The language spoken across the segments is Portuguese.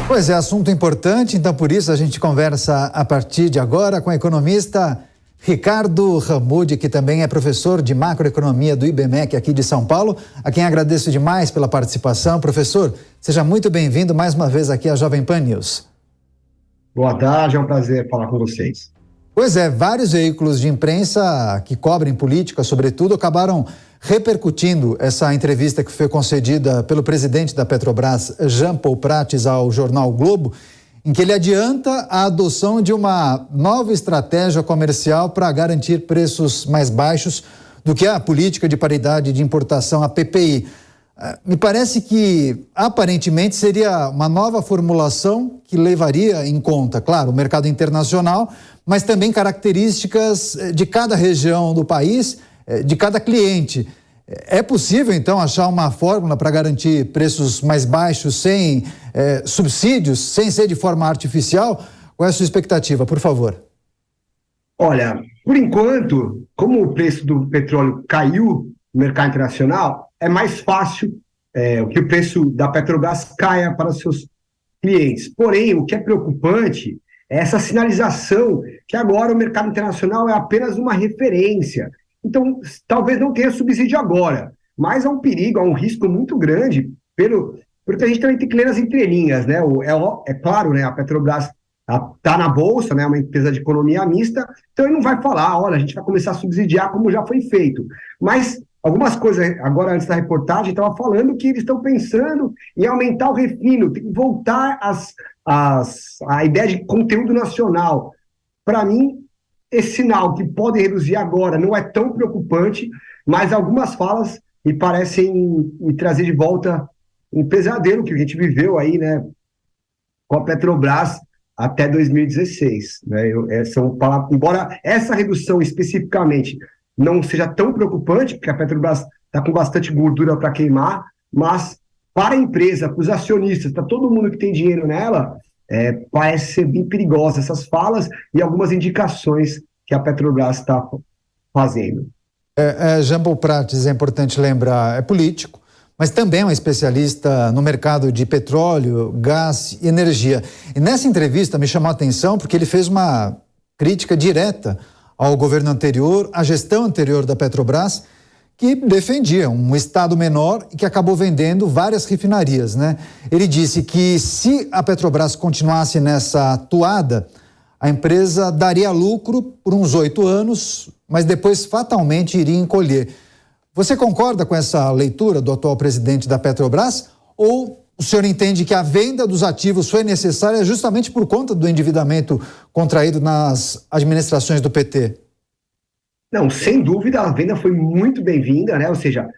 Pois é, assunto importante, então por isso a gente conversa a partir de agora com o economista Ricardo Ramude, que também é professor de macroeconomia do IBMEC aqui de São Paulo, a quem agradeço demais pela participação. Professor, seja muito bem-vindo mais uma vez aqui à Jovem Pan News. Boa tarde, é um prazer falar com vocês. Pois é, vários veículos de imprensa que cobrem política, sobretudo, acabaram repercutindo essa entrevista que foi concedida pelo presidente da Petrobras, Jean Paul Prates, ao jornal Globo, em que ele adianta a adoção de uma nova estratégia comercial para garantir preços mais baixos do que a política de paridade de importação, a PPI. Me parece que, aparentemente, seria uma nova formulação que levaria em conta, claro, o mercado internacional, mas também características de cada região do país, de cada cliente. É possível, então, achar uma fórmula para garantir preços mais baixos, sem subsídios, sem ser de forma artificial? Qual é a sua expectativa, por favor? Olha, por enquanto, como o preço do petróleo caiu no mercado internacional, é mais fácil que o preço da Petrobras caia para os seus clientes. Porém, o que é preocupante é essa sinalização que agora o mercado internacional é apenas uma referência. Então, talvez não tenha subsídio agora, mas há um perigo, há um risco muito grande, porque a gente também tem que ler as entrelinhas, né? É claro, né? A Petrobras está na Bolsa, né? Uma empresa de economia mista, então ele não vai falar, olha, a gente vai começar a subsidiar como já foi feito. Mas algumas coisas, agora antes da reportagem, estava falando que eles estão pensando em aumentar o refino, tem que voltar a ideia de conteúdo nacional. Para mim, esse sinal que pode reduzir agora não é tão preocupante, mas algumas falas me parecem me trazer de volta um pesadelo que a gente viveu aí, né, com a Petrobras até 2016. Né? Embora essa redução especificamente não seja tão preocupante, porque a Petrobras está com bastante gordura para queimar, mas para a empresa, para os acionistas, para todo mundo que tem dinheiro nela, parece ser bem perigosa essas falas e algumas indicações que a Petrobras está fazendo. Jean Paul Prates, é importante lembrar, é político, mas também é um especialista no mercado de petróleo, gás e energia. E nessa entrevista me chamou a atenção porque ele fez uma crítica direta ao governo anterior, à gestão anterior da Petrobras, que defendia um Estado menor e que acabou vendendo várias refinarias, né? Ele disse que se a Petrobras continuasse nessa toada, a empresa daria lucro por uns 8 anos, mas depois fatalmente iria encolher. Você concorda com essa leitura do atual presidente da Petrobras? Ou o senhor entende que a venda dos ativos foi necessária justamente por conta do endividamento contraído nas administrações do PT? Não, sem dúvida, a venda foi muito bem-vinda, né? Ou seja,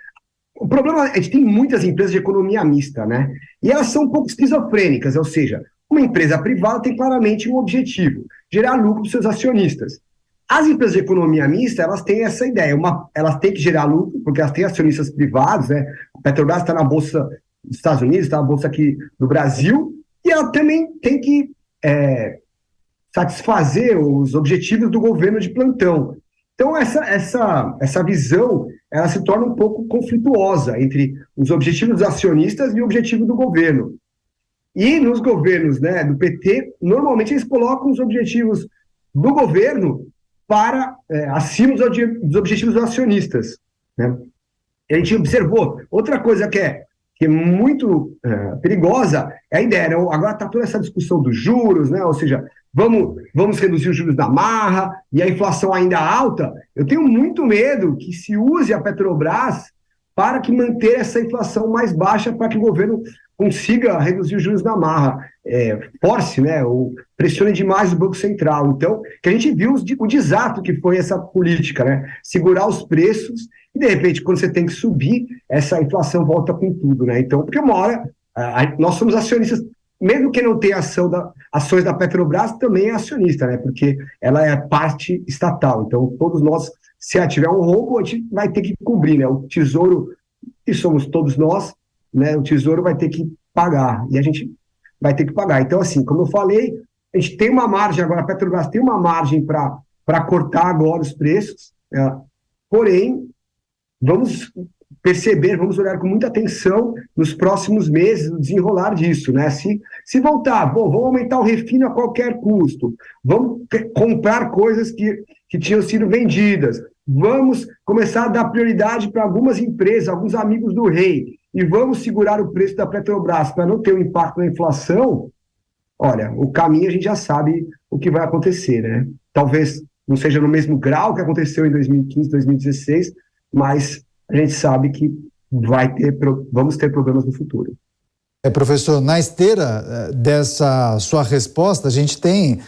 o problema é que a gente tem muitas empresas de economia mista, né? E elas são um pouco esquizofrênicas, ou seja, uma empresa privada tem claramente um objetivo, gerar lucro para os seus acionistas. As empresas de economia mista, elas têm essa ideia, elas têm que gerar lucro, porque elas têm acionistas privados, né? A Petrobras está na Bolsa dos Estados Unidos, está na Bolsa aqui do Brasil, e ela também tem que satisfazer os objetivos do governo de plantão. Então, essa visão, ela se torna um pouco conflituosa entre os objetivos dos acionistas e o objetivo do governo. E nos governos, né, do PT, normalmente eles colocam os objetivos do governo acima dos objetivos dos acionistas. Né? A gente observou. Outra coisa que é muito perigosa é a ideia, né? Agora está toda essa discussão dos juros, né? Ou seja, vamos reduzir os juros da marra e a inflação ainda alta. Eu tenho muito medo que se use a Petrobras para que manter essa inflação mais baixa, para que o governo consiga reduzir os juros da marra, force, né, ou pressione demais o Banco Central. Então, que a gente viu o desato que foi essa política, né, segurar os preços e, de repente, quando você tem que subir, essa inflação volta com tudo, né. Então, porque uma hora, nós somos acionistas, mesmo que não tenha ações da Petrobras, também é acionista, né, porque ela é parte estatal. Então, todos nós, se tiver um rombo, a gente vai ter que cobrir, né, o Tesouro, que somos todos nós, né, o Tesouro vai ter que pagar, e a gente vai ter que pagar. Então, assim, como eu falei, a gente tem uma margem agora, a Petrobras tem uma margem para cortar agora os preços, porém, vamos perceber, vamos olhar com muita atenção nos próximos meses o desenrolar disso, né? Se voltar, bom, vamos aumentar o refino a qualquer custo, vamos comprar coisas que tinham sido vendidas, vamos começar a dar prioridade para algumas empresas, alguns amigos do rei, e vamos segurar o preço da Petrobras para não ter um impacto na inflação. Olha, o caminho a gente já sabe o que vai acontecer, né? Talvez não seja no mesmo grau que aconteceu em 2015, 2016, mas a gente sabe que vamos ter problemas no futuro. Professor, na esteira dessa sua resposta, a gente tem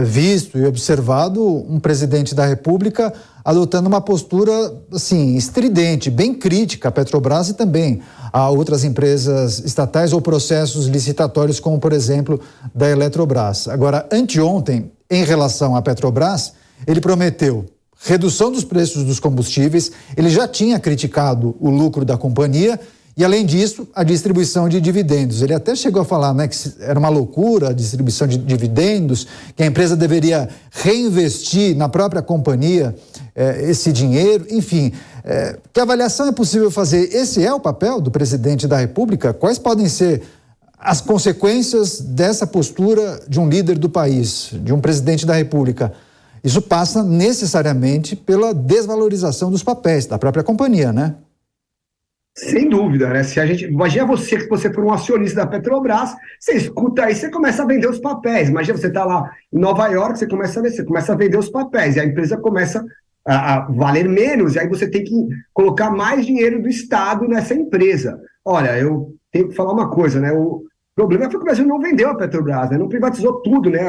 visto e observado um presidente da República adotando uma postura, assim, estridente, bem crítica à Petrobras e também a outras empresas estatais ou processos licitatórios, como, por exemplo, da Eletrobras. Agora, anteontem, em relação à Petrobras, ele prometeu redução dos preços dos combustíveis, ele já tinha criticado o lucro da companhia e, além disso, a distribuição de dividendos. Ele até chegou a falar, né, que era uma loucura a distribuição de dividendos, que a empresa deveria reinvestir na própria companhia esse dinheiro, enfim. Que avaliação é possível fazer? Esse é o papel do presidente da República? Quais podem ser as consequências dessa postura de um líder do país, de um presidente da República? Isso passa necessariamente pela desvalorização dos papéis da própria companhia, né? Sem dúvida, né? Se a gente imagina você que você for um acionista da Petrobras, você escuta aí, você começa a vender os papéis. Imagina você está lá em Nova York, você começa a vender os papéis e a empresa começa a valer menos, e aí você tem que colocar mais dinheiro do Estado nessa empresa. Olha, eu tenho que falar uma coisa, né? O problema foi que o Brasil não vendeu a Petrobras, né? Não privatizou tudo, né?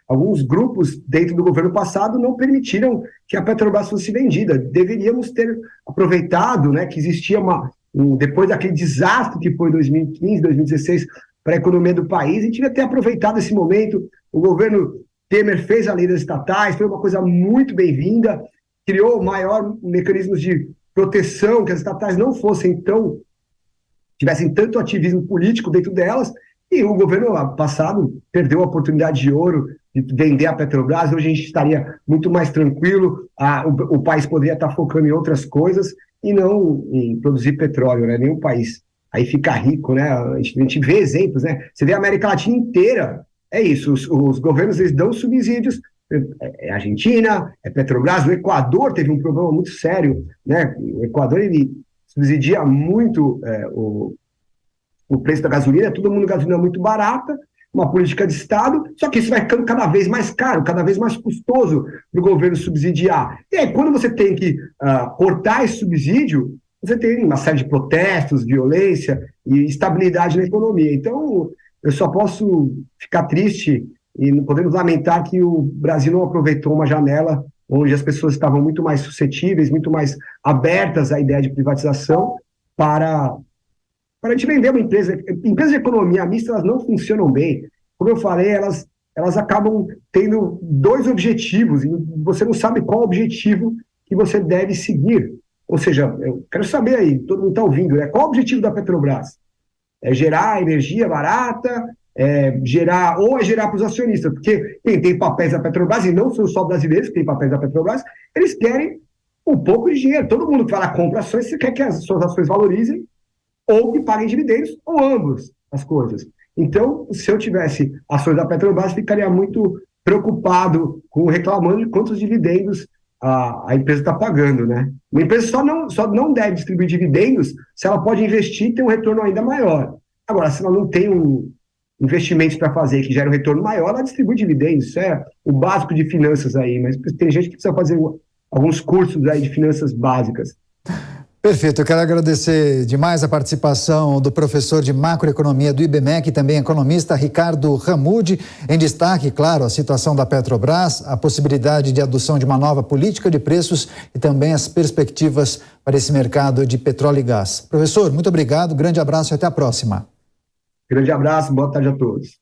Alguns grupos dentro do governo passado não permitiram que a Petrobras fosse vendida. Deveríamos ter aproveitado, né, que existia depois daquele desastre que foi 2015, 2016 para a economia do país, a gente devia ter aproveitado esse momento. O governo Temer fez a lei das estatais, foi uma coisa muito bem-vinda, criou maior mecanismos de proteção, que as estatais não tivessem tanto ativismo político dentro delas, e o governo passado perdeu a oportunidade de ouro de vender a Petrobras. Hoje a gente estaria muito mais tranquilo, o país poderia estar focando em outras coisas e não em produzir petróleo, né? Nenhum país aí fica rico, né? A gente vê exemplos, né? Você vê a América Latina inteira, é isso, os governos eles dão subsídios, é Argentina, é Petrobras, o Equador teve um problema muito sério, né? O Equador, ele subsidia muito o preço da gasolina, todo mundo gasolina muito barata, uma política de Estado, só que isso vai ficando cada vez mais caro, cada vez mais custoso para o governo subsidiar. E aí, quando você tem que cortar esse subsídio, você tem uma série de protestos, violência e instabilidade na economia. Então, eu só posso ficar triste e podemos lamentar que o Brasil não aproveitou uma janela onde as pessoas estavam muito mais suscetíveis, muito mais abertas à ideia de privatização para a gente vender uma empresa. Empresas de economia mista, elas não funcionam bem. Como eu falei, elas acabam tendo dois objetivos, e você não sabe qual objetivo que você deve seguir. Ou seja, eu quero saber aí, todo mundo está ouvindo, né? Qual o objetivo da Petrobras? É gerar energia barata, gerar para os acionistas, porque quem tem papéis da Petrobras, e não são só brasileiros que têm papéis da Petrobras, eles querem um pouco de dinheiro. Todo mundo que fala compra ações, você quer que as suas ações valorizem, ou que paguem dividendos, ou ambas as coisas. Então, se eu tivesse ações da Petrobras, ficaria muito preocupado reclamando de quantos dividendos a empresa está pagando, né? Uma empresa só não deve distribuir dividendos se ela pode investir e ter um retorno ainda maior. Agora, se ela não tem investimentos para fazer que gera um retorno maior, ela distribui dividendos. Isso é o básico de finanças aí, mas tem gente que precisa fazer alguns cursos aí de finanças básicas. Perfeito, eu quero agradecer demais a participação do professor de macroeconomia do IBMEC e também economista Ricardo Ramude. Em destaque, claro, a situação da Petrobras, a possibilidade de adoção de uma nova política de preços e também as perspectivas para esse mercado de petróleo e gás. Professor, muito obrigado, grande abraço e até a próxima. Grande abraço, boa tarde a todos.